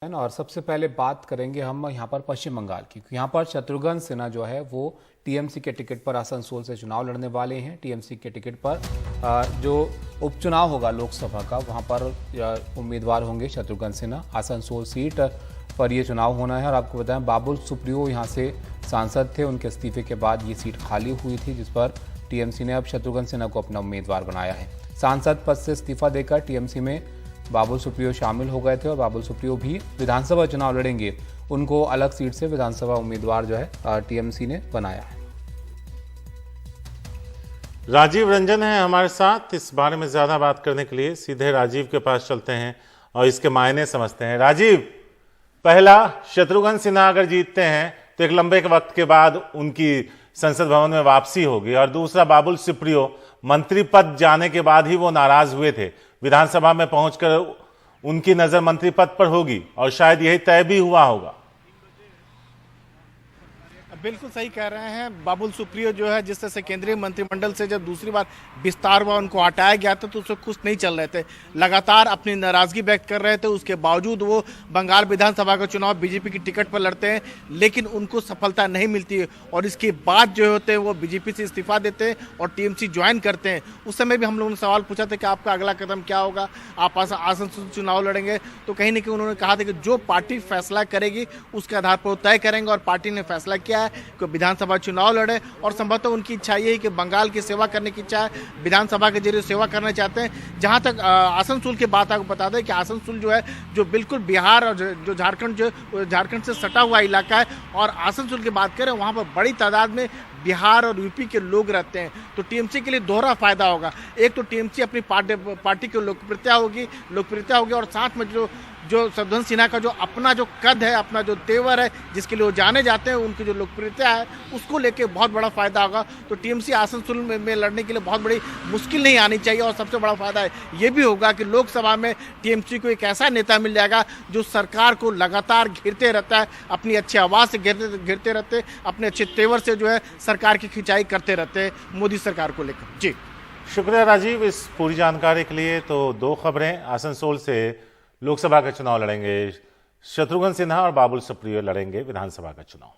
और सबसे पहले बात करेंगे हम यहाँ पर पश्चिम बंगाल की। यहाँ पर शत्रुघ्न सिन्हा जो है वो टीएमसी के टिकट पर आसनसोल से चुनाव लड़ने वाले हैं। टीएमसी के टिकट पर जो उपचुनाव होगा लोकसभा का, वहाँ पर उम्मीदवार होंगे शत्रुघ्न सिन्हा। आसनसोल सीट पर ये चुनाव होना है। और आपको बताएं, बाबुल सुप्रियो यहाँ से सांसद थे, उनके इस्तीफे के बाद ये सीट खाली हुई थी, जिस पर टीएमसी ने अब शत्रुघ्न सिन्हा को अपना उम्मीदवार बनाया है। सांसद पद से इस्तीफा देकर टीएमसी में बाबुल सुप्रियो शामिल हो गए थे और बाबुल सुप्रियो भी विधानसभा चुनाव लड़ेंगे। उनको अलग सीट से विधानसभा उम्मीदवार जो है टीएमसी ने बनाया है। राजीव रंजन है हमारे साथ। इस बारे में ज्यादा बात करने के लिए सीधे राजीव के पास चलते हैं और इसके मायने समझते हैं। राजीव, पहला, शत्रुघ्न सिन्हा अगर जीतते हैं तो एक लंबे वक्त के बाद उनकी संसद भवन में वापसी होगी, और दूसरा, बाबुल सुप्रियो मंत्री पद जाने के बाद ही वो नाराज हुए थे। विधानसभा में पहुंचकर उनकी नजर मंत्री पद पर होगी और शायद यही तय भी हुआ होगा। बिल्कुल सही कह रहे हैं। बाबुल सुप्रियो जो है, जिस तरह से केंद्रीय मंत्रिमंडल से जब दूसरी बार विस्तार हुआ, उनको हटाया गया था, तो उससे खुश नहीं चल रहे थे। लगातार अपनी नाराजगी व्यक्त कर रहे थे। उसके बावजूद वो बंगाल विधानसभा का चुनाव बीजेपी की टिकट पर लड़ते हैं, लेकिन उनको सफलता नहीं मिलती है। और इसके बाद जो होते हैं वो बीजेपी से इस्तीफा देते हैं और टीएमसी ज्वाइन करते हैं। उस समय भी हम लोगों ने सवाल पूछा था कि आपका अगला कदम क्या होगा, आप आसनसोल चुनाव लड़ेंगे? तो कहीं ना कहीं उन्होंने कहा था कि जो पार्टी फैसला करेगी उसके आधार पर वो तय करेंगे। और पार्टी ने फैसला किया है कि विधानसभा चुनाव लड़े, और संभवतः उनकी इच्छा ये है कि बंगाल की सेवा करने की इच्छा है, विधानसभा के जरिए सेवा करना चाहते हैं। जहां तक आसनसोल की बात आपको बता दें कि आसनसोल जो है, जो बिल्कुल बिहार और जो झारखंड से सटा हुआ इलाका है, और आसनसोल की बात करें वहां पर बड़ी तादाद में बिहार और यूपी के लोग रहते हैं। तो टीएमसी के लिए दोहरा फायदा होगा। एक तो टीएमसी अपनी पार्टी की लोकप्रियता होगी, और साथ में जो शत्रुघ्न सिन्हा का जो अपना जो कद है, अपना जो तेवर है, जिसके लिए वो जाने जाते हैं, उनकी जो लोकप्रियता है, उसको लेके बहुत बड़ा फायदा होगा। तो टीएमसी आसनसोल में लड़ने के लिए बहुत बड़ी मुश्किल नहीं आनी चाहिए। और सबसे बड़ा फायदा ये भी होगा कि लोकसभा में टीएमसी को एक ऐसा नेता मिल जाएगा जो सरकार को लगातार घेरते रहता है, अपनी अच्छी आवाज़ से घेरते रहते, अपने अच्छे तेवर से जो है सरकार की खिंचाई करते रहते हैं मोदी सरकार को लेकर। जी शुक्रिया राजीव इस पूरी जानकारी के लिए। तो दो खबरें, आसनसोल से लोकसभा का चुनाव लड़ेंगे शत्रुघ्न सिन्हा और बाबुल सुप्रियो लड़ेंगे विधानसभा का चुनाव।